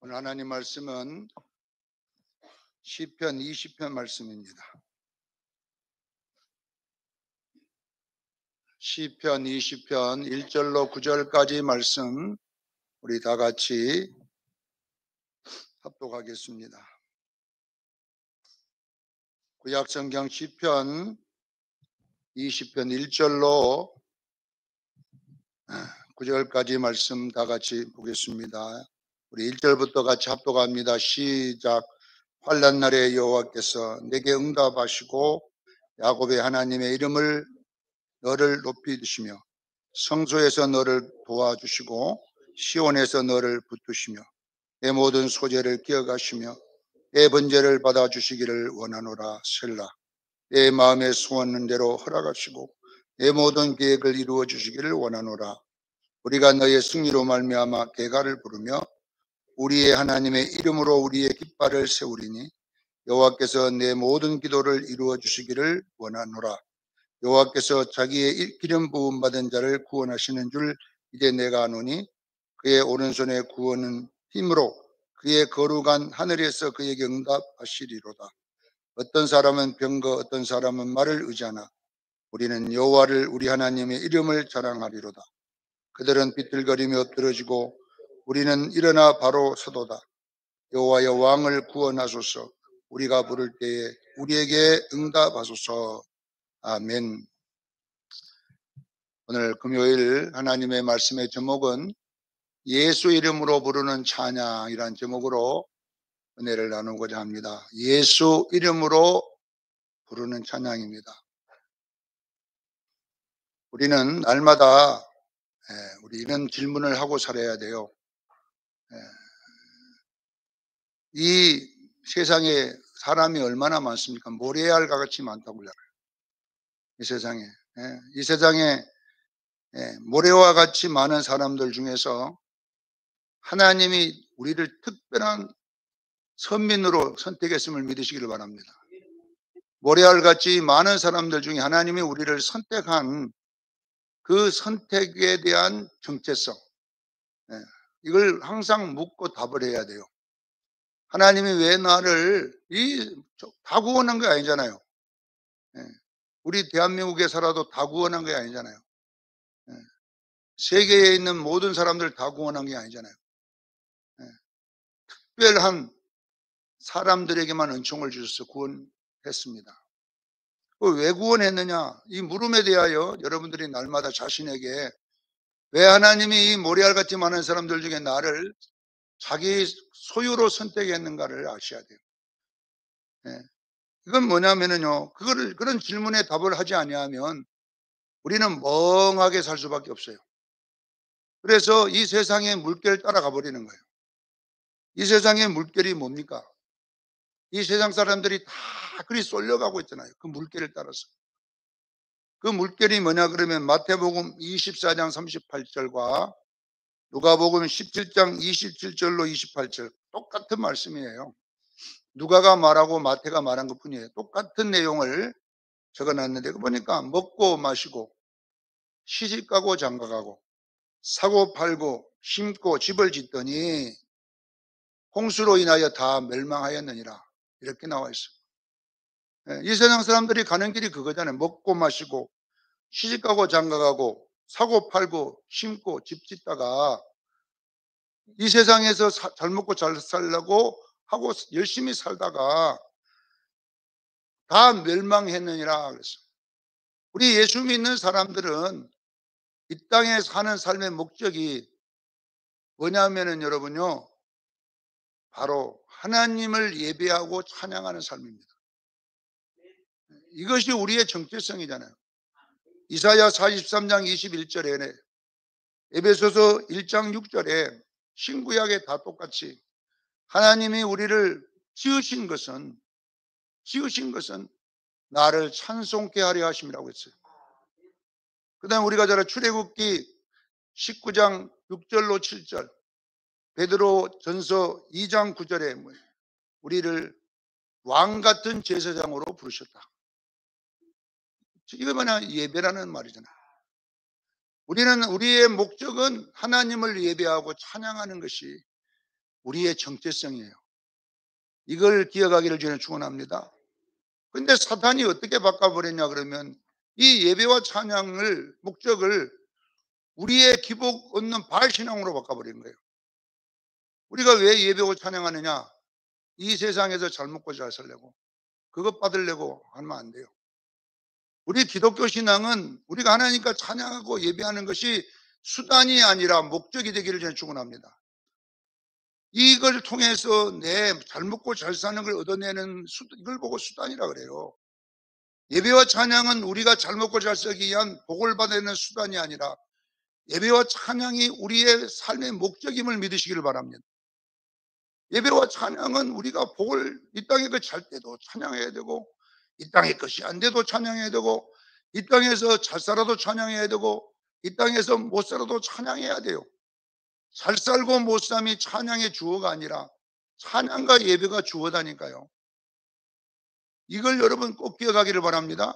오늘 하나님 말씀은 시편 20편 말씀입니다. 시편 20편 1절로 9절까지 말씀 우리 다 같이 합독하겠습니다. 구약성경 시편 20편 1절로 9절까지 말씀 다 같이 보겠습니다. 우리 1절부터 같이 합독합니다. 시작. 환난 날에 여호와께서 내게 응답하시고 야곱의 하나님의 이름을 너를 높이 드시며 성소에서 너를 도와주시고 시온에서 너를 붙드시며 내 모든 소재를 기억하시며 내 번제를 받아주시기를 원하노라. 셀라. 내 마음에 소원한 대로 허락하시고 내 모든 계획을 이루어 주시기를 원하노라. 우리가 너의 승리로 말미암아 계가를 부르며 우리의 하나님의 이름으로 우리의 깃발을 세우리니 여호와께서 내 모든 기도를 이루어 주시기를 원하노라. 여호와께서 자기의 기름 부음 받은 자를 구원하시는 줄 이제 내가 아노니 그의 오른손의 구원은 힘으로 그의 거룩한 하늘에서 그에게 응답하시리로다. 어떤 사람은 병거 어떤 사람은 말을 의지하나 우리는 여호와를 우리 하나님의 이름을 자랑하리로다. 그들은 비틀거리며 엎드러지고 우리는 일어나 바로 서도다. 여호와여 왕을 구원하소서. 우리가 부를 때에 우리에게 응답하소서. 아멘. 오늘 금요일 하나님의 말씀의 제목은 예수 이름으로 부르는 찬양이란 제목으로 은혜를 나누고자 합니다. 예수 이름으로 부르는 찬양입니다. 우리는 날마다 우리 이런 질문을 하고 살아야 돼요. 이 세상에 사람이 얼마나 많습니까? 모래알과 같이 많다고 그래요. 이 세상에. 이 세상에 모래와 같이 많은 사람들 중에서 하나님이 우리를 특별한 선민으로 선택했음을 믿으시기를 바랍니다. 모래알같이 많은 사람들 중에 하나님이 우리를 선택한 그 선택에 대한 정체성, 이걸 항상 묻고 답을 해야 돼요. 하나님이 왜 나를 다 구원한 게 아니잖아요. 우리 대한민국에 살아도 다 구원한 게 아니잖아요. 세계에 있는 모든 사람들 다 구원한 게 아니잖아요. 특별한 사람들에게만 은총을 주셔서 구원했습니다. 왜 구원했느냐? 이 물음에 대하여 여러분들이 날마다 자신에게 왜 하나님이 이 모래알같이 많은 사람들 중에 나를 자기 소유로 선택했는가를 아셔야 돼요. 이건 뭐냐면요, 그런 질문에 답을 하지 아니하면 우리는 멍하게 살 수밖에 없어요. 그래서 이 세상의 물결을 따라가 버리는 거예요. 이 세상의 물결이 뭡니까? 이 세상 사람들이 다 그리 쏠려가고 있잖아요. 그 물결을 따라서. 그 물결이 뭐냐 그러면 마태복음 24장 38절과 누가복음 17장 27절로 28절 똑같은 말씀이에요. 누가가 말하고 마태가 말한 것뿐이에요. 똑같은 내용을 적어놨는데 보니까 먹고 마시고 시집가고 장가가고 사고 팔고 심고 집을 짓더니 홍수로 인하여 다 멸망하였느니라 이렇게 나와 있어요. 이 세상 사람들이 가는 길이 그거잖아요. 먹고 마시고 시집가고 장가가고 사고 팔고 심고 집 짓다가 이 세상에서 잘 먹고 잘 살려고 하고 열심히 살다가 다 멸망했느니라 그랬어요. 우리 예수 믿는 사람들은 이 땅에 사는 삶의 목적이 뭐냐면은 여러분요, 바로 하나님을 예배하고 찬양하는 삶입니다. 이것이 우리의 정체성이잖아요. 이사야 43장 21절에 에베소서 1장 6절에 신구약에 다 똑같이 하나님이 우리를 지으신 것은 나를 찬송케 하려 하심이라고 했어요. 그 다음에 우리가 잘 출애굽기 19장 6절로 7절 베드로 전서 2장 9절에 우리를 왕같은 제사장으로 부르셨다. 이거 뭐냐? 예배라는 말이잖아요. 우리의 목적은 하나님을 예배하고 찬양하는 것이 우리의 정체성이에요. 이걸 기억하기를 저는 축원합니다. 근데 사탄이 어떻게 바꿔버렸냐 그러면 이 예배와 찬양을 목적을 우리의 기복 얻는 바알 신앙으로 바꿔버린 거예요. 우리가 왜 예배하고 찬양하느냐? 이 세상에서 잘 먹고 잘 살려고, 그것 받으려고 하면 안 돼요. 우리 기독교 신앙은 우리가 하나님과 찬양하고 예배하는 것이 수단이 아니라 목적이 되기를 저는 축원합니다. 이걸 통해서 내 잘 먹고 잘 사는 걸 얻어내는 이걸 보고 수단이라 그래요. 예배와 찬양은 우리가 잘 먹고 잘 살기 위한 복을 받아내는 수단이 아니라 예배와 찬양이 우리의 삶의 목적임을 믿으시기를 바랍니다. 예배와 찬양은 우리가 복을 이 땅에 잘 때도 찬양해야 되고, 이 땅의 것이 안 돼도 찬양해야 되고, 이 땅에서 잘 살아도 찬양해야 되고, 이 땅에서 못 살아도 찬양해야 돼요. 잘 살고 못 삶이 찬양의 주어가 아니라 찬양과 예배가 주어다니까요. 이걸 여러분 꼭 기억하기를 바랍니다.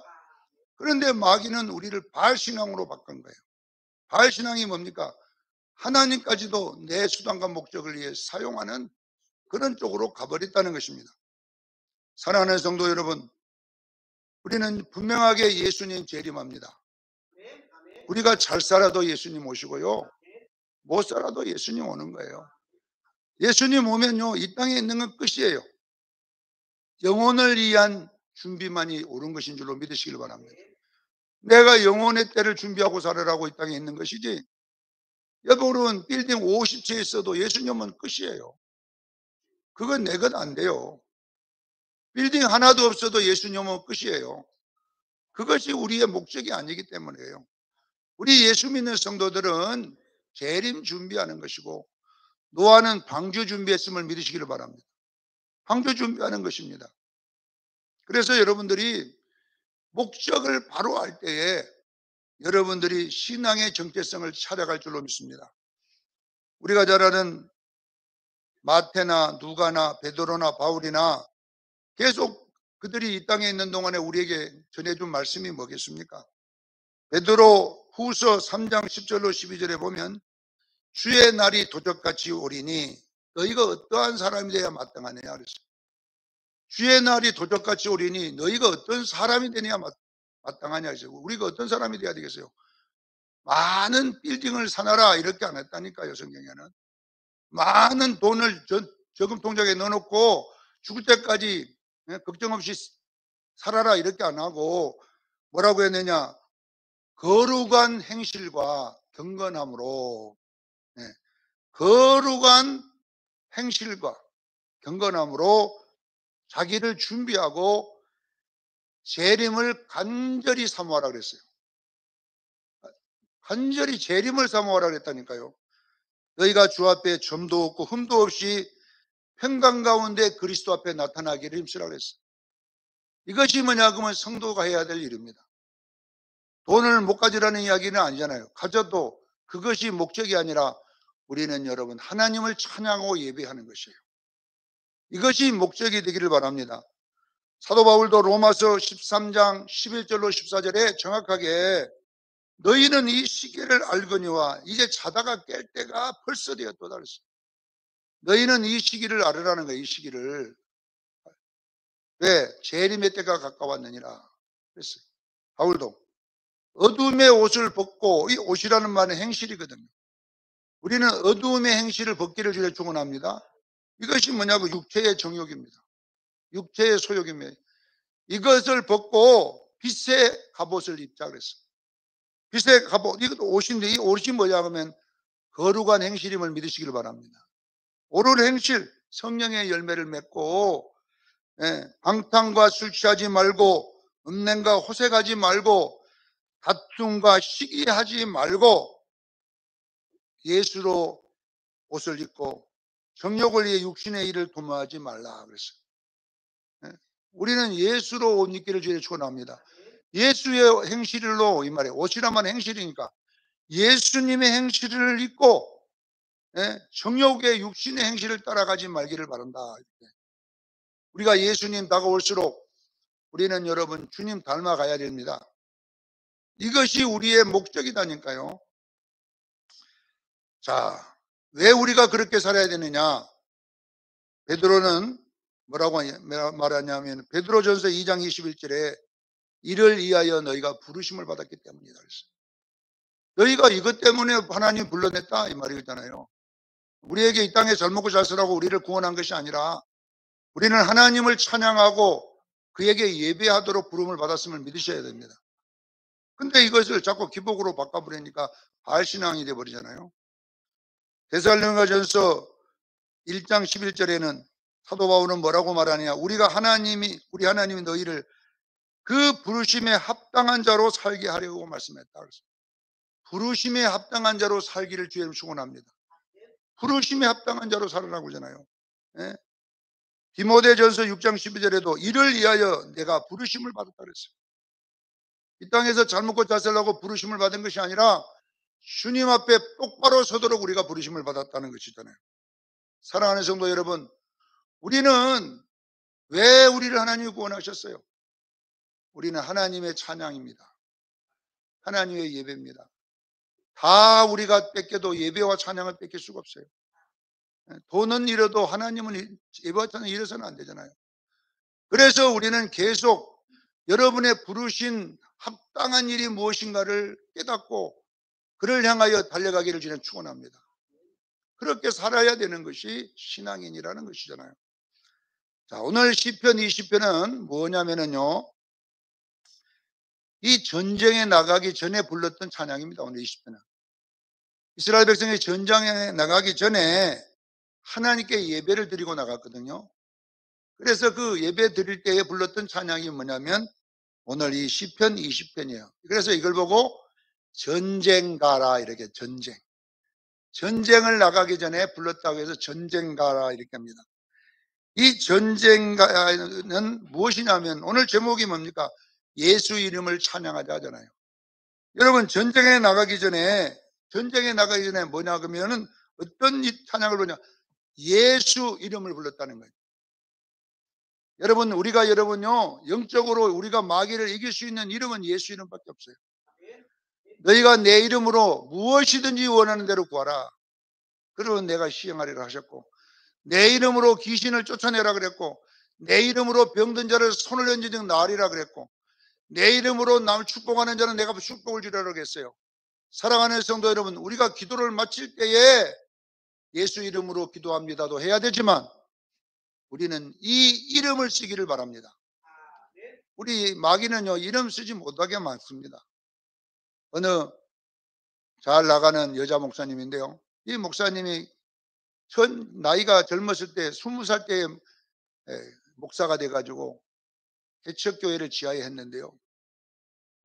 그런데 마귀는 우리를 바알신앙으로 바꾼 거예요. 바알신앙이 뭡니까? 하나님까지도 내 수단과 목적을 위해 사용하는 그런 쪽으로 가버렸다는 것입니다. 사랑하는 성도 여러분, 우리는 분명하게 예수님 재림합니다. 우리가 잘 살아도 예수님 오시고요, 못 살아도 예수님 오는 거예요. 예수님 오면요, 이 땅에 있는 건 끝이에요. 영혼을 위한 준비만이 옳은 것인 줄로 믿으시길 바랍니다. 내가 영혼의 때를 준비하고 살아라고 이 땅에 있는 것이지, 여러분 빌딩 50채 있어도 예수님은 끝이에요. 그건 내 것 안 돼요. 빌딩 하나도 없어도 예수님은 끝이에요. 그것이 우리의 목적이 아니기 때문이에요. 우리 예수 믿는 성도들은 재림 준비하는 것이고, 노아는 방주 준비했음을 믿으시기를 바랍니다. 방주 준비하는 것입니다. 그래서 여러분들이 목적을 바로 알 때에 여러분들이 신앙의 정체성을 찾아갈 줄로 믿습니다. 우리가 잘 아는 마태나 누가나 베드로나 바울이나 계속 그들이 이 땅에 있는 동안에 우리에게 전해준 말씀이 뭐겠습니까? 베드로 후서 3장 10절로 12절에 보면 주의 날이 도적같이 오리니 너희가 어떠한 사람이 되어야 마땅하느냐 그랬어요. 주의 날이 도적같이 오리니 너희가 어떤 사람이 되어야 마땅하냐 그랬어요. 우리가 어떤 사람이 되어야 되겠어요? 많은 빌딩을 사놔라 이렇게 안 했다니까요. 성경에는 많은 돈을 저금 통장에 넣어놓고 죽을 때까지 걱정 없이 살아라 이렇게 안 하고 뭐라고 했느냐? 거룩한 행실과 경건함으로, 거룩한 행실과 경건함으로 자기를 준비하고 재림을 간절히 사모하라 그랬어요. 간절히 재림을 사모하라 그랬다니까요. 너희가 주 앞에 점도 없고 흠도 없이 평강 가운데 그리스도 앞에 나타나기를 힘쓰라 그랬어요. 이것이 뭐냐 그러면 성도가 해야 될 일입니다. 돈을 못 가지라는 이야기는 아니잖아요. 가져도 그것이 목적이 아니라 우리는 여러분 하나님을 찬양하고 예배하는 것이에요. 이것이 목적이 되기를 바랍니다. 사도 바울도 로마서 13장 11절로 14절에 정확하게 너희는 이 시기를 알거니와 이제 자다가 깰 때가 벌써 되었도다 그랬어요. 너희는 이 시기를 알으라는 거예요. 이 시기를. 왜? 재림의 때가 가까웠느니라 그랬어요. 바울도 어둠의 옷을 벗고, 이 옷이라는 말은 행실이거든요. 우리는 어둠의 행실을 벗기를 주려 축원합니다. 이것이 뭐냐고 육체의 정욕입니다. 육체의 소욕입니다. 이것을 벗고 빛의 갑옷을 입자 그랬어요. 빛의 갑옷, 이것도 옷인데 이 옷이 뭐냐 하면 거룩한 행실임을 믿으시길 바랍니다. 옳은 행실, 성령의 열매를 맺고 방탕과 술 취하지 말고 음행과 호색하지 말고 다툼과 시기하지 말고 예수로 옷을 입고 정욕을 위해 육신의 일을 도모하지 말라 그랬어요. 우리는 예수로 옷 입기를 주의 축원합니다. 예수의 행실로, 이 말에 옷이란 말은 행실이니까 예수님의 행실을 입고 정욕의 육신의 행실을 따라가지 말기를 바란다. 우리가 예수님 다가올수록 우리는 여러분 주님 닮아가야 됩니다. 이것이 우리의 목적이다니까요. 자, 왜 우리가 그렇게 살아야 되느냐? 베드로는 뭐라고 말하냐면 베드로전서 2장 21절에 이를 위하여 너희가 부르심을 받았기 때문이다 그랬어요. 너희가 이것 때문에 하나님 불러냈다 이 말이잖아요. 우리에게 이 땅에 잘 먹고 잘 살라고 우리를 구원한 것이 아니라 우리는 하나님을 찬양하고 그에게 예배하도록 부름을 받았음을 믿으셔야 됩니다. 근데 이것을 자꾸 기복으로 바꿔버리니까 바알신앙이 되어버리잖아요. 데살로니가전서 1장 11절에는 사도 바울은 뭐라고 말하느냐, 우리 하나님이 너희를 그 부르심에 합당한 자로 살게 하려고 말씀했다. 부르심에 합당한 자로 살기를 주님 축원합니다. 부르심에 합당한 자로 살으라고 하잖아요. 예? 디모데전서 6장 12절에도 이를 위하여 내가 부르심을 받았다 그랬어요. 이 땅에서 잘 먹고 잘 살라고 부르심을 받은 것이 아니라 주님 앞에 똑바로 서도록 우리가 부르심을 받았다는 것이잖아요. 사랑하는 성도 여러분, 우리는 왜 우리를 하나님이 구원하셨어요? 우리는 하나님의 찬양입니다. 하나님의 예배입니다. 다 우리가 뺏겨도 예배와 찬양을 뺏길 수가 없어요. 돈은 잃어도 하나님은 예배와 찬양 잃어서는 안 되잖아요. 그래서 우리는 계속 여러분의 부르신 합당한 일이 무엇인가를 깨닫고 그를 향하여 달려가기를 저는 축원합니다. 그렇게 살아야 되는 것이 신앙인이라는 것이잖아요. 자, 오늘 시편 20편은 뭐냐면요, 이 전쟁에 나가기 전에 불렀던 찬양입니다. 오늘 20편은 이스라엘 백성이 전장에 나가기 전에 하나님께 예배를 드리고 나갔거든요. 그래서 그 예배 드릴 때에 불렀던 찬양이 뭐냐면 오늘 이 시편 20편이에요. 그래서 이걸 보고 전쟁가라 이렇게 전쟁을 나가기 전에 불렀다고 해서 전쟁가라 이렇게 합니다. 이 전쟁가는 무엇이냐면 오늘 제목이 뭡니까? 예수 이름을 찬양하자 하잖아요. 여러분 전쟁에 나가기 전에 뭐냐 그러면은 어떤 찬양을 부르냐? 예수 이름을 불렀다는 거예요. 여러분 여러분요 영적으로 우리가 마귀를 이길 수 있는 이름은 예수 이름밖에 없어요. 너희가 내 이름으로 무엇이든지 원하는 대로 구하라. 그러면 내가 시행하리라 하셨고 내 이름으로 귀신을 쫓아내라 그랬고 내 이름으로 병든 자를 손을 얹은 즉 나으리라 그랬고 내 이름으로 남을 축복하는 자는 내가 축복을 주리라 그랬어요. 사랑하는 성도 여러분, 우리가 기도를 마칠 때에 예수 이름으로 기도합니다도 해야 되지만 우리는 이 이름을 쓰기를 바랍니다. 우리 마귀는요 이름 쓰지 못하게 많습니다. 어느 잘 나가는 여자 목사님인데요, 이 목사님이 나이가 젊었을 때 20살 때 목사가 돼가지고 개척교회를 지하에 했는데요,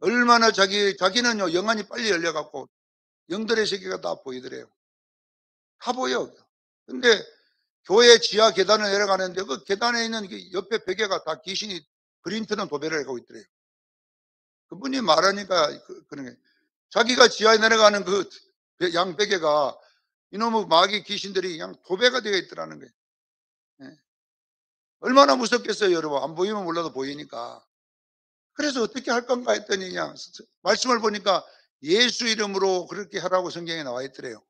얼마나 자기는요 영안이 빨리 열려갖고 영들의 세계가 다 보이더래요. 다 보여. 근데 교회 지하 계단을 내려가는데 그 계단에 있는 옆에 베개가 다 귀신이 그림트는 도배를 하고 있더래요. 그분이 말하니까 그런 게 자기가 지하에 내려가는 그 양 베개가 이놈의 마귀 귀신들이 그냥 도배가 되어 있더라는 거예요. 예. 얼마나 무섭겠어요, 여러분. 안 보이면 몰라도 보이니까. 그래서 어떻게 할 건가 했더니 그냥 말씀을 보니까 예수 이름으로 그렇게 하라고 성경에 나와 있더래요.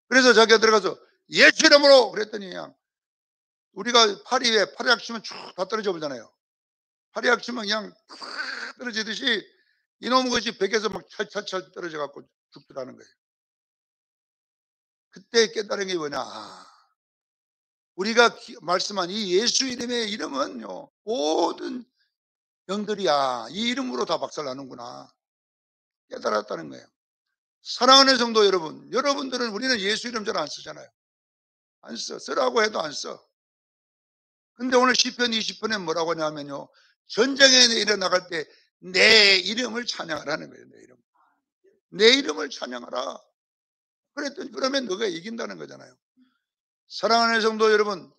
그래서 자기가 들어가서 예수 이름으로 그랬더니 그냥 우리가 파리에 파리약 치면 쭉 다 떨어져 보잖아요. 파리약 치면 그냥 탁 떨어지듯이 이놈 것이 벽에서 막 찰찰찰 떨어져 갖고 죽더라는 거예요. 그때 깨달은 게 뭐냐, 우리가 말씀한 이 예수 이름의 이름은요 모든 영들이야 이 이름으로 다 박살나는구나 깨달았다는 거예요. 사랑하는 성도 여러분, 여러분들은 우리는 예수 이름 잘 안 쓰잖아요. 안 써. 쓰라고 해도 안 써. 근데 오늘 시편 20편에 뭐라고 하냐면요, 전쟁에 일어나갈 때 내 이름을 찬양하라는 거예요. 내 이름을 찬양하라. 그랬더니 그러면 너가 이긴다는 거잖아요. 사랑하는 성도 여러분,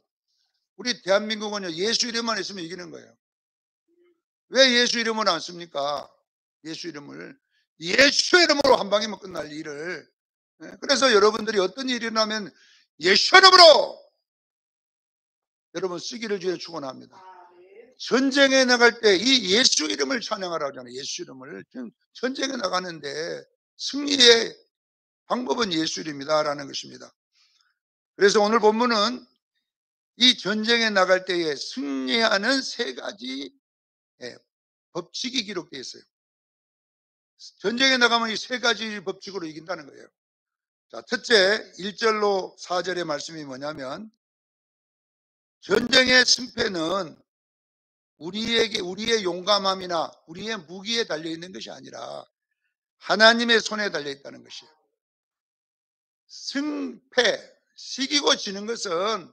우리 대한민국은요 예수 이름만 있으면 이기는 거예요. 왜 예수 이름을 안 씁니까? 예수 이름으로 한 방이면 끝날 일을. 그래서 여러분들이 어떤 일이 일어나면 예수 이름으로 여러분 쓰기를 주에 축원합니다. 전쟁에 나갈 때 이 예수 이름을 찬양하라고 하잖아요. 예수 이름을. 전쟁에 나가는데 승리의 방법은 예수 이름이다라는 것입니다. 그래서 오늘 본문은 이 전쟁에 나갈 때에 승리하는 세 가지 예, 법칙이 기록되어 있어요. 전쟁에 나가면 이 세 가지 법칙으로 이긴다는 거예요. 자, 첫째, 1절로 4절의 말씀이 뭐냐면 전쟁의 승패는 우리의 용감함이나 우리의 무기에 달려 있는 것이 아니라 하나님의 손에 달려 있다는 것이에요. 승패, 이기고 지는 것은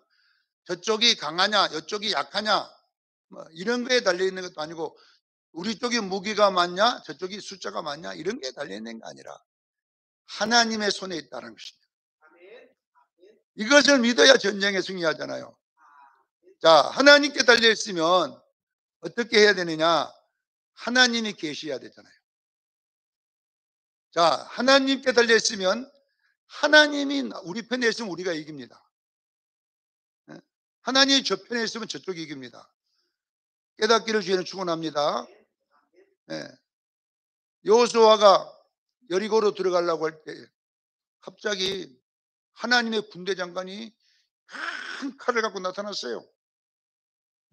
저쪽이 강하냐, 이쪽이 약하냐, 뭐 이런 거에 달려 있는 것도 아니고 우리 쪽이 무기가 많냐, 저쪽이 숫자가 많냐 이런 게 달려 있는 게 아니라 하나님의 손에 있다는 것입니다. 이것을 믿어야 전쟁에 승리하잖아요. 자, 하나님께 달려 있으면 어떻게 해야 되느냐? 하나님이 계셔야 되잖아요. 자, 하나님께 달려 있으면 하나님이 우리 편에 있으면 우리가 이깁니다. 하나님이 저 편에 있으면 저쪽이 이깁니다. 깨닫기를 주에는 축원합니다. 네. 여호수아가 여리고로 들어가려고 할 때 갑자기 하나님의 군대 장관이 큰 칼을 갖고 나타났어요.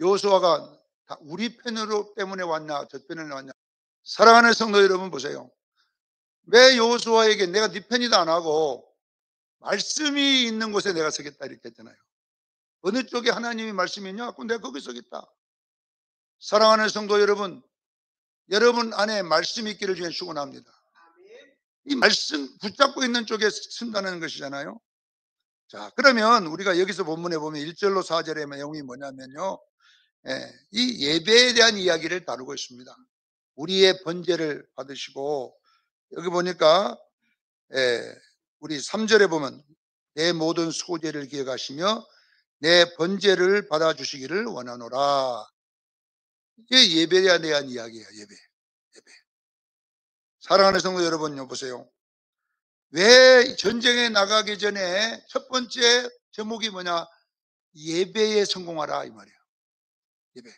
여호수아가 우리 편으로 때문에 왔냐, 저 편에 왔냐. 사랑하는 성도 여러분 보세요. 왜 여호수아에게 내가 네 편이다 안 하고 말씀이 있는 곳에 내가 서겠다 이렇게 했잖아요. 어느 쪽에 하나님이 말씀이 있냐? 그럼 내가 거기 서겠다. 사랑하는 성도 여러분, 여러분 안에 말씀이 있기를 주에 축원합니다. 이 말씀 붙잡고 있는 쪽에 쓴다는 것이잖아요. 자, 그러면 우리가 여기서 본문에 보면 1절로 4절의 내용이 뭐냐면요. 이 예배에 대한 이야기를 다루고 있습니다. 우리의 번제를 받으시고 여기 보니까 우리 3절에 보면 내 모든 소제를 기억하시며 내 번제를 받아주시기를 원하노라. 이게 예배에 대한 이야기예요. 예배. 사랑하는 성도 여러분 보세요. 왜 전쟁에 나가기 전에 첫 번째 제목이 뭐냐? 예배에 성공하라 이 말이에요. 예배.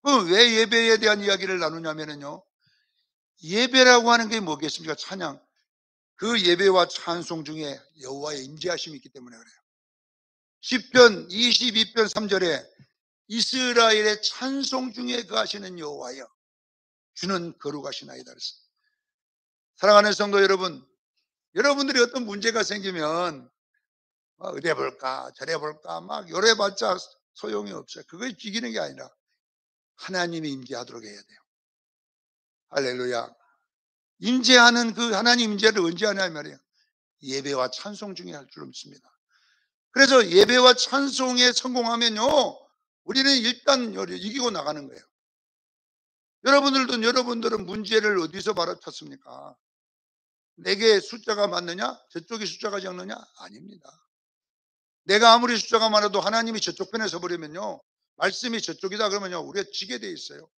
그럼 왜 예배에 대한 이야기를 나누냐면요. 예배라고 하는 게 뭐겠습니까? 찬양. 그 예배와 찬송 중에 여호와의 임재하심이 있기 때문에 그래요. 시편 22편 3절에 이스라엘의 찬송 중에 거하시는 여호와여 주는 거룩하시나이다 그랬습니다. 사랑하는 성도 여러분, 여러분들이 어떤 문제가 생기면 이래 볼까 저래 볼까 막 요래봤자 소용이 없어요. 그걸 이기는 게 아니라 하나님이 임재하도록 해야 돼요. 할렐루야. 임재하는 그 하나님 임재를 언제 하냐 이 말이에요. 예배와 찬송 중에 할 줄 믿습니다. 그래서 예배와 찬송에 성공하면요 우리는 일단 이기고 나가는 거예요. 여러분들은 문제를 어디서 받아쳤습니까? 내게 숫자가 많느냐? 저쪽이 숫자가 적느냐? 아닙니다. 내가 아무리 숫자가 많아도 하나님이 저쪽 편에 서버리면요 말씀이 저쪽이다 그러면요 우리가 지게 돼 있어요.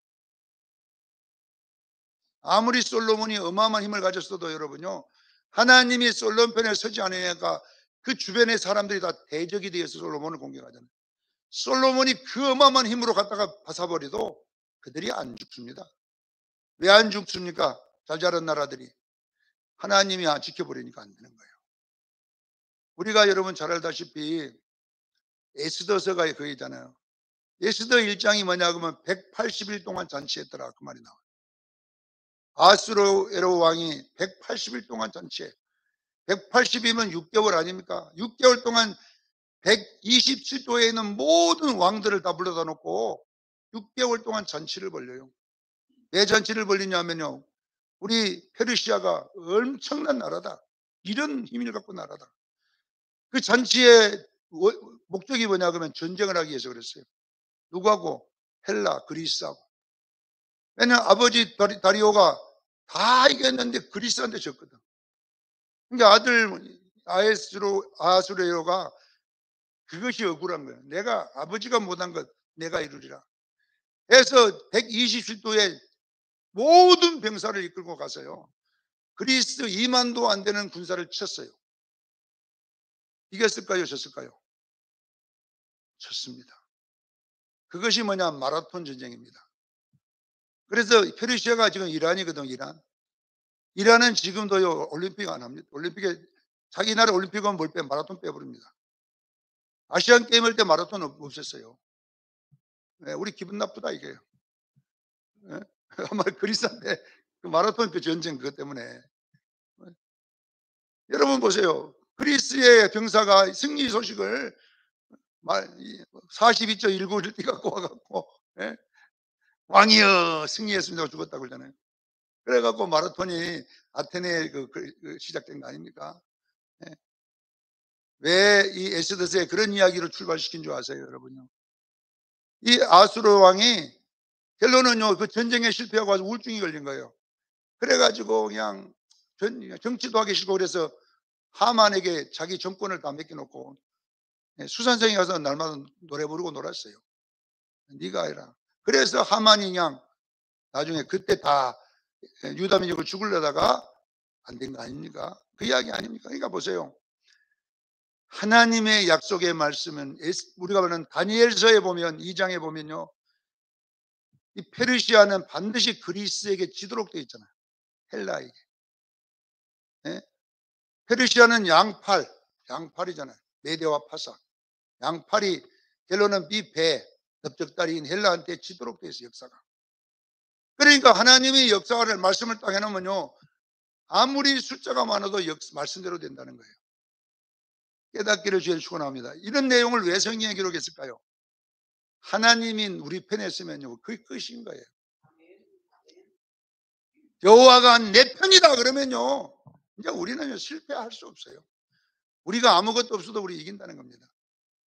아무리 솔로몬이 어마어마한 힘을 가졌어도 여러분요 하나님이 솔로몬 편에 서지 않으니까 그 주변의 사람들이 다 대적이 되어서 솔로몬을 공격하잖아요. 솔로몬이 그 어마어마한 힘으로 갖다가 파사버려도 그들이 안 죽습니다. 왜 안 죽습니까? 잘 자란 나라들이 하나님이 지켜버리니까 안 되는 거예요. 우리가 여러분 잘 알다시피 에스더서가 그 있잖아요. 에스더 1장이 뭐냐 그러면 180일 동안 잔치했더라 그 말이 나와요. 아수에로 왕이 180일 동안 잔치해. 180이면 6개월 아닙니까? 6개월 동안 127도에 있는 모든 왕들을 다 불러다 놓고 6개월 동안 잔치를 벌려요. 왜 잔치를 벌리냐면요. 우리 페르시아가 엄청난 나라다. 이런 힘을 갖고 나라다. 그 잔치의 목적이 뭐냐 그러면 전쟁을 하기 위해서 그랬어요. 누구하고? 헬라, 그리스하고. 왜냐하면 아버지 다리오가 다 이겼는데 그리스한테 졌거든. 그러니까 아들 아수레로가 그것이 억울한 거예요. 내가 아버지가 못한 것 내가 이루리라. 해서 127도에 모든 병사를 이끌고 가서요. 그리스 2만도 안 되는 군사를 쳤어요. 이겼을까요? 졌을까요? 졌습니다. 그것이 뭐냐? 마라톤 전쟁입니다. 그래서 페르시아가 지금 이란이거든, 이란. 이란은 지금도요, 올림픽 안 합니다. 올림픽에, 자기 나라 올림픽은 뭘 마라톤 빼버립니다. 아시안 게임 할 때 마라톤 없었어요. 예, 우리 기분 나쁘다 이게요. 예? 아마 그리스한테 그 마라톤 그 전쟁 그것 때문에. 여러분 보세요. 그리스의 병사가 승리 소식을 42.19를 뛰갖고 와갖고, 예? 왕이여 승리했습니다 죽었다고 그러잖아요. 그래갖고 마라톤이 아테네에 시작된 거 아닙니까? 예. 왜 이 에스더스에 그런 이야기를 출발시킨 줄 아세요, 여러분요? 이 아수르 왕이 결론은요, 그 전쟁에 실패하고 와서 우울증이 걸린 거예요. 그래가지고 그냥 정치도 하기 싫고 그래서 하만에게 자기 정권을 다 맡겨놓고, 예, 수산성에 가서 날마다 노래 부르고 놀았어요. 네가 해라. 그래서 하만이 그냥 나중에 그때 다 유다 민족을 죽으려다가 안 된 거 아닙니까? 그 이야기 아닙니까? 그러니까 보세요. 하나님의 약속의 말씀은 우리가 보는 다니엘서에 보면 2장에 보면요. 이 페르시아는 반드시 그리스에게 지도록 되어 있잖아요. 헬라에게. 예? 페르시아는 양팔이잖아요. 메대와 파사. 양팔이 결론은 비배, 넓적다리인 헬라한테 지도록 되어 있어요. 역사가. 그러니까 하나님이 역사를 말씀을 딱 해놓으면요. 아무리 숫자가 많아도 말씀대로 된다는 거예요. 깨닫기를 주에 축원합니다. 이런 내용을 왜 성경에 기록했을까요? 하나님이 우리 편에 있으면요. 그게 끝인 거예요. 여호와가 내 편이다 그러면요. 이제 우리는 실패할 수 없어요. 우리가 아무것도 없어도 우리 이긴다는 겁니다.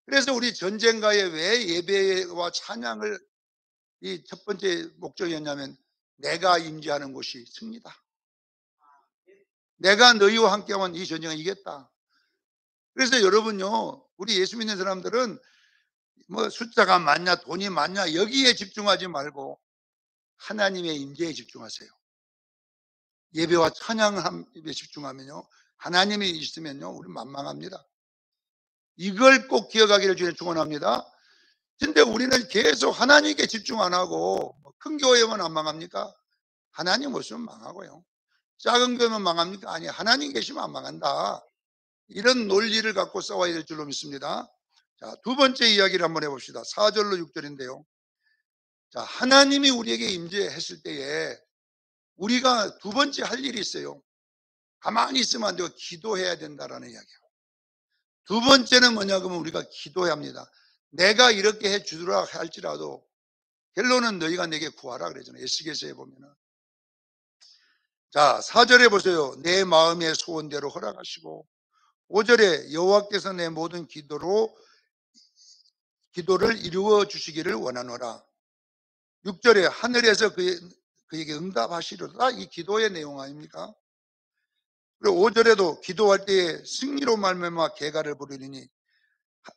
그래서 우리 전쟁가에 왜 예배와 찬양을 이 첫 번째 목적이었냐면 내가 임재하는 곳이 승리다. 내가 너희와 함께하면 이 전쟁을 이겼다. 그래서 여러분요. 우리 예수 믿는 사람들은 뭐 숫자가 많냐 돈이 많냐 여기에 집중하지 말고 하나님의 임재에 집중하세요. 예배와 찬양에 집중하면요. 하나님이 있으면요. 우리 만망합니다. 이걸 꼭 기억하기를 주님 축원합니다. 근데 우리는 계속 하나님께 집중 안 하고 큰 교회만 안 망합니까? 하나님 없으면 망하고요. 작은 교회만 망합니까? 아니, 하나님 계시면 안 망한다. 이런 논리를 갖고 싸워야 될 줄로 믿습니다. 자, 두 번째 이야기를 한번 해봅시다. 4절로 6절인데요. 자, 하나님이 우리에게 임재했을 때에 우리가 두 번째 할 일이 있어요. 가만히 있으면 안 되고 기도해야 된다라는 이야기예요. 두 번째는 뭐냐 그러면 우리가 기도해야 합니다. 내가 이렇게 해 주더라 할지라도 결론은 너희가 내게 구하라 그러잖아요. 에스겔서에 보면은. 자, 4절에 보세요. 내 마음의 소원대로 허락하시고 5절에 여호와께서 내 모든 기도를 이루어 주시기를 원하노라. 6절에 하늘에서 그에게 응답하시리로다. 이 기도의 내용 아닙니까? 그리고 5절에도 기도할 때에 승리로 말미암아 개가를 부르리니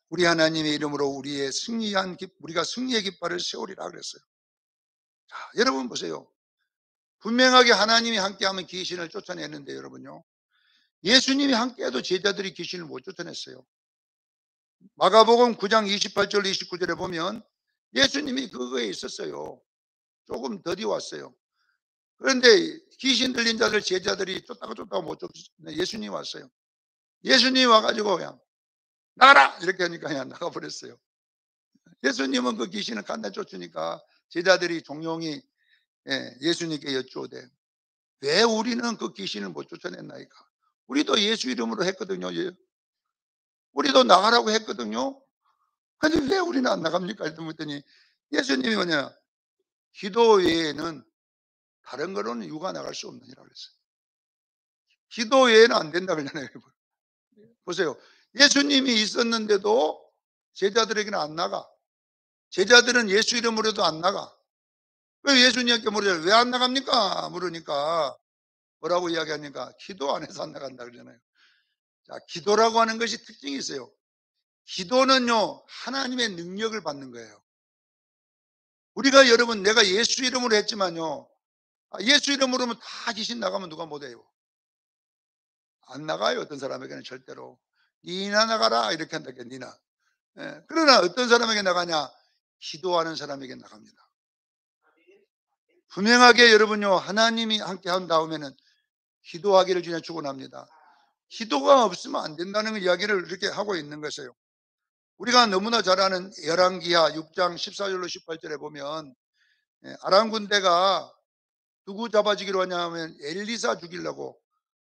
우리 하나님의 이름으로 우리가 승리의 깃발을 세우리라 그랬어요. 자, 여러분 보세요. 분명하게 하나님이 함께하면 귀신을 쫓아내는데 여러분요. 예수님이 함께해도 제자들이 귀신을 못 쫓아냈어요. 마가복음 9장 28절 29절에 보면 예수님이 그거에 있었어요. 조금 더디 왔어요. 그런데 귀신 들린 자들 제자들이 쫓다가 못 쫓았어요. 예수님이 왔어요. 예수님이 와가지고 그냥 나가라 이렇게 하니까 그냥 나가버렸어요. 예수님은 그 귀신을 간단히 쫓으니까 제자들이 종용이 예수님께 여쭈오되 왜 우리는 그 귀신을 못 쫓아냈나이까? 우리도 예수 이름으로 했거든요. 우리도 나가라고 했거든요. 근데 왜 우리는 안 나갑니까? 했더니 예수님이 뭐냐? 기도 외에는 다른 거로는 유가 나갈 수 없느니라 그랬어요. 기도 외에는 안 된다 그러잖아요. 보세요. 예수님이 있었는데도 제자들에게는 안 나가. 제자들은 예수 이름으로도 안 나가. 왜 예수님께 물으잖아요. 왜 안 나갑니까? 물으니까 뭐라고 이야기하니까 기도 안 해서 안 나간다 그러잖아요. 자, 기도라고 하는 것이 특징이 있어요. 기도는요, 하나님의 능력을 받는 거예요. 우리가 여러분, 내가 예수 이름으로 했지만요, 예수 이름으로는 다 귀신 나가면 누가 못해요? 안 나가요, 어떤 사람에게는 절대로. 니나 나가라, 이렇게 한다, 니나. 예, 그러나 어떤 사람에게 나가냐? 기도하는 사람에게 나갑니다. 분명하게 여러분요, 하나님이 함께 한 다음에는 기도하기를 주님 축원합니다. 기도가 없으면 안 된다는 이야기를 이렇게 하고 있는 것이에요. 우리가 너무나 잘 아는 열왕기하 6장 14절로 18절에 보면 아람 군대가 누구 잡아주기로 하냐면 엘리사 죽이려고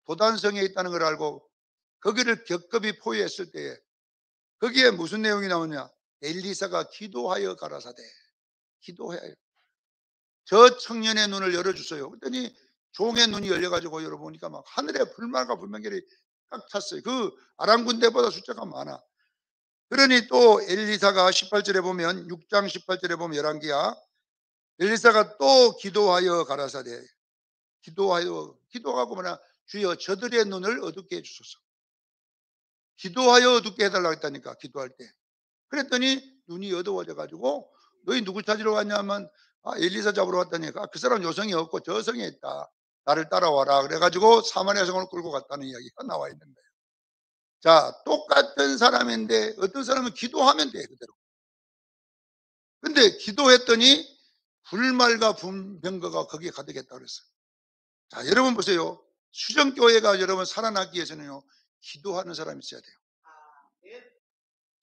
도단성에 있다는 걸 알고 거기를 격급히 포위했을 때에 거기에 무슨 내용이 나오냐? 엘리사가 기도하여 가라사대. 기도해요. 저 청년의 눈을 열어주세요. 그랬더니 종의 눈이 열려가지고 열어보니까 막 하늘에 불말과 불명결이 딱 찼어요. 그 아람 군대보다 숫자가 많아. 그러니 또 엘리사가 18절에 보면 6장 18절에 보면 열왕기야 엘리사가 또 기도하여 가라사대. 기도하고 뭐냐? 주여 저들의 눈을 어둡게 해주소서. 기도하여 어둡게 해달라고 했다니까 기도할 때. 그랬더니 눈이 어두워져 가지고 너희 누구 찾으러 왔냐면 엘리사 잡으러 왔다니까 그 사람 요성이 없고 저 성에 있다. 나를 따라와라. 그래 가지고 사마리아 성을 끌고 갔다는 이야기가 나와 있는 거예요. 자, 똑같은 사람인데 어떤 사람은 기도하면 돼 그대로. 근데 기도했더니 불말과 분병거가 거기에 가득했다 그랬어요. 자, 여러분 보세요. 수정교회가 여러분 살아나기 위해서는요. 기도하는 사람이 있어야 돼요.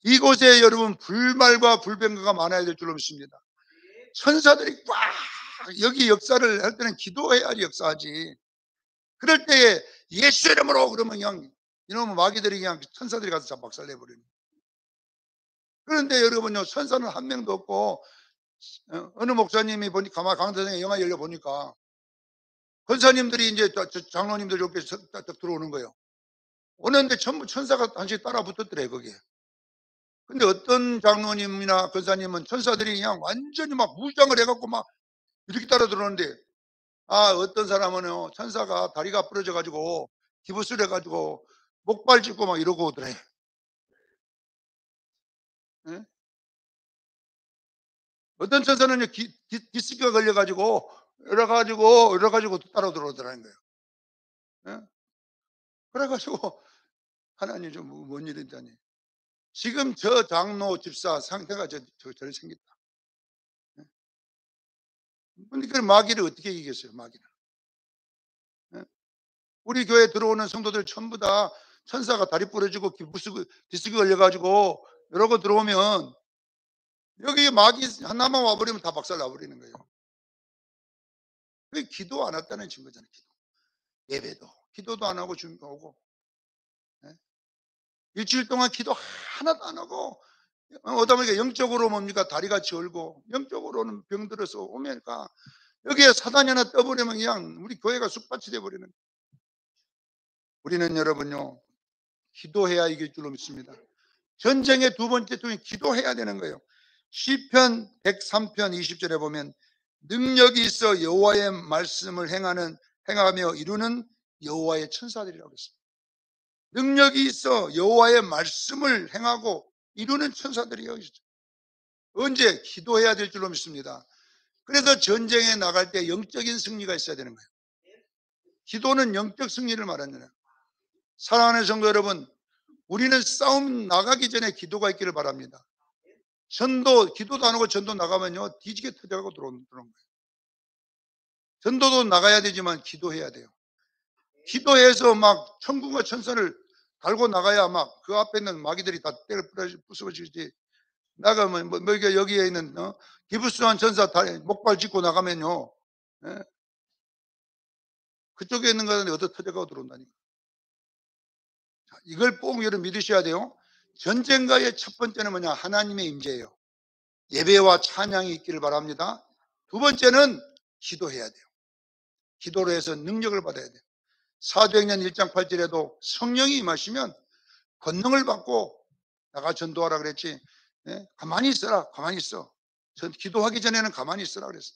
이곳에 여러분 불말과 불병거가 많아야 될 줄로 믿습니다. 천사들이 꽉 여기 역사를 할 때는 기도해야 역사하지. 그럴 때에 예수 이름으로 그러면 그냥 이놈의 마귀들이 그냥 천사들이 가서 박살 내버리는. 그런데 여러분요 천사는 한 명도 없고 어느 목사님이 보니까 강사장에 영화 열려 보니까 권사님들이 이제 장로님들 이렇게 딱 들어오는 거예요. 오는데 전부 천사가 한씩 따라 붙었더래 거기에. 근데 어떤 장로님이나 권사님은 천사들이 그냥 완전히 막 무장을 해갖고 막 이렇게 따라 들어오는데 어떤 사람은요 천사가 다리가 부러져 가지고 기부스를 해가지고 목발 짚고 막 이러고 오더래. 예? 어떤 천사는 디스크가 걸려가지고 이래가지고 따라 들어오더라는 거예요. 예? 그래가지고 하나님 좀 뭔 일이다니. 지금 저 장로 집사 상태가 저리 생겼다. 예? 근데 그 마귀를 어떻게 이겼어요 마귀를. 예? 우리 교회 들어오는 성도들 전부 다 천사가 다리 부러지고 디스크 걸려가지고 이러고 들어오면 여기 마귀 하나만 와버리면 다 박살 나버리는 거예요. 그게 기도 안 했다는 증거잖아요. 기도. 예배도 기도도 안 하고 준비하고 일주일 동안 기도 하나도 안 하고 어다 보니까 영적으로 뭡니까 다리가 절고 영적으로는 병들어서 오니까 여기에 사단이 하나 떠버리면 그냥 우리 교회가 쑥밭이 돼버리는. 우리는 여러분요 기도해야 이길 줄로 믿습니다. 전쟁의 두 번째 중에 기도해야 되는 거예요. 시편 103편 20절에 보면 능력이 있어 여호와의 말씀을 행하며 이루는 여호와의 천사들이라고 했습니다. 능력이 있어 여호와의 말씀을 행하고 이루는 천사들이요. 언제? 기도해야 될 줄로 믿습니다. 그래서 전쟁에 나갈 때 영적인 승리가 있어야 되는 거예요. 기도는 영적 승리를 말하는 거예요. 사랑하는 성도 여러분, 우리는 싸움 나가기 전에 기도가 있기를 바랍니다. 기도도 안 하고 전도 나가면요 뒤지게 터져가고 들어오는 거예요. 전도도 나가야 되지만 기도해야 돼요. 기도해서 막 천군과 천사를 달고 나가야 막 그 앞에 있는 마귀들이 다 때려 부숴지지. 나가면 여기에 있는 기부스한 천사 목발 짚고 나가면요 그쪽에 있는 거는 어디 터져가고 들어온다니까. 이걸 꼭 여러분 믿으셔야 돼요. 전쟁가의 첫 번째는 뭐냐? 하나님의 임재예요. 예배와 찬양이 있기를 바랍니다. 두 번째는 기도해야 돼요. 기도로 해서 능력을 받아야 돼요. 사도행전 1장 8절에도 성령이 임하시면 권능을 받고 나가 전도하라 그랬지. 가만히 있어라. 가만히 있어. 기도하기 전에는 가만히 있어라 그랬어.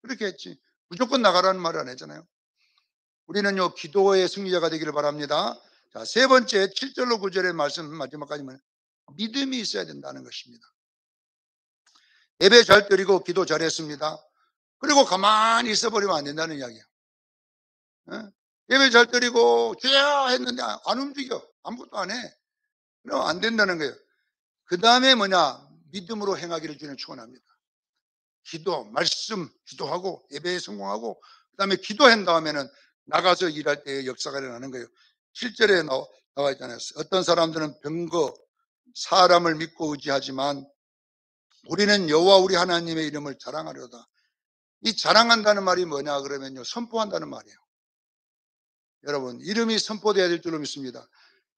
그렇게 했지. 무조건 나가라는 말을 안 했잖아요. 우리는요 기도의 승리자가 되기를 바랍니다. 자, 세 번째 7절로 9절의 말씀 마지막까지는 믿음이 있어야 된다는 것입니다. 예배 잘 드리고 기도 잘했습니다. 그리고 가만히 있어버리면 안 된다는 이야기예요. 예배 잘 드리고 주야 했는데 안 움직여. 아무것도 안 해. 그러면 안 된다는 거예요. 그 다음에 뭐냐? 믿음으로 행하기를 주님 축원합니다. 기도, 말씀, 기도하고 예배에 성공하고 그 다음에 기도한 다음에는 나가서 일할 때 역사가 일어나는 거예요. 7절에 나와 있잖아요. 어떤 사람들은 병거, 사람을 믿고 의지하지만 우리는 여호와 우리 하나님의 이름을 자랑하려다. 이 자랑한다는 말이 뭐냐 그러면요, 선포한다는 말이에요. 여러분, 이름이 선포돼야 될 줄로 믿습니다.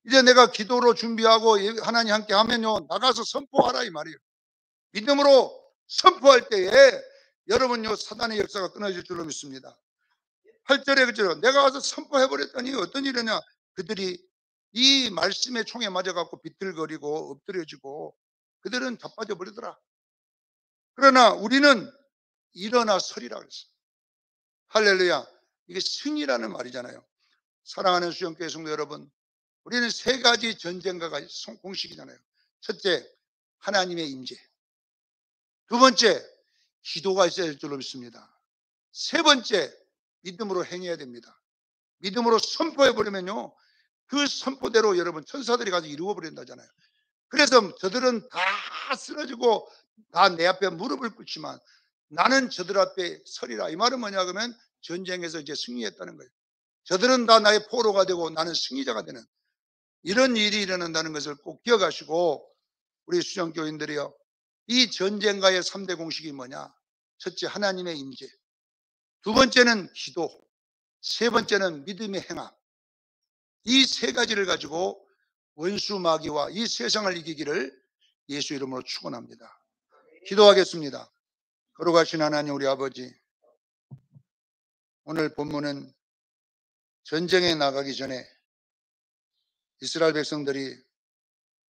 이제 내가 기도로 준비하고 하나님 함께 하면요, 나가서 선포하라 이 말이에요. 믿음으로 선포할 때에 여러분요, 사단의 역사가 끊어질 줄로 믿습니다. 8절에 그죠? 내가 가서 선포해버렸더니 어떤 일이냐? 그들이 이 말씀의 총에 맞아갖고 비틀거리고 엎드려지고 그들은 자빠져 버리더라. 그러나 우리는 일어나 서리라 그랬어요. 할렐루야. 이게 승이라는 말이잖아요. 사랑하는 수영교회 성도 여러분, 우리는 세 가지 전쟁가가 공식이잖아요. 첫째, 하나님의 임재. 두 번째, 기도가 있어야 될 줄로 믿습니다. 세 번째, 믿음으로 행해야 됩니다. 믿음으로 선포해버리면요, 그 선포대로 여러분 천사들이 가서 이루어 버린다잖아요. 그래서 저들은 다 쓰러지고 다 내 앞에 무릎을 꿇지만 나는 저들 앞에 서리라. 이 말은 뭐냐 그러면 전쟁에서 이제 승리했다는 거예요. 저들은 다 나의 포로가 되고 나는 승리자가 되는 이런 일이 일어난다는 것을 꼭 기억하시고, 우리 수정교인들이요, 이 전쟁가의 3대 공식이 뭐냐? 첫째, 하나님의 임재. 두 번째는 기도. 세 번째는 믿음의 행함. 이 세 가지를 가지고 원수 마귀와 이 세상을 이기기를 예수 이름으로 축원합니다. 기도하겠습니다. 거룩하신 하나님 우리 아버지, 오늘 본문은 전쟁에 나가기 전에 이스라엘 백성들이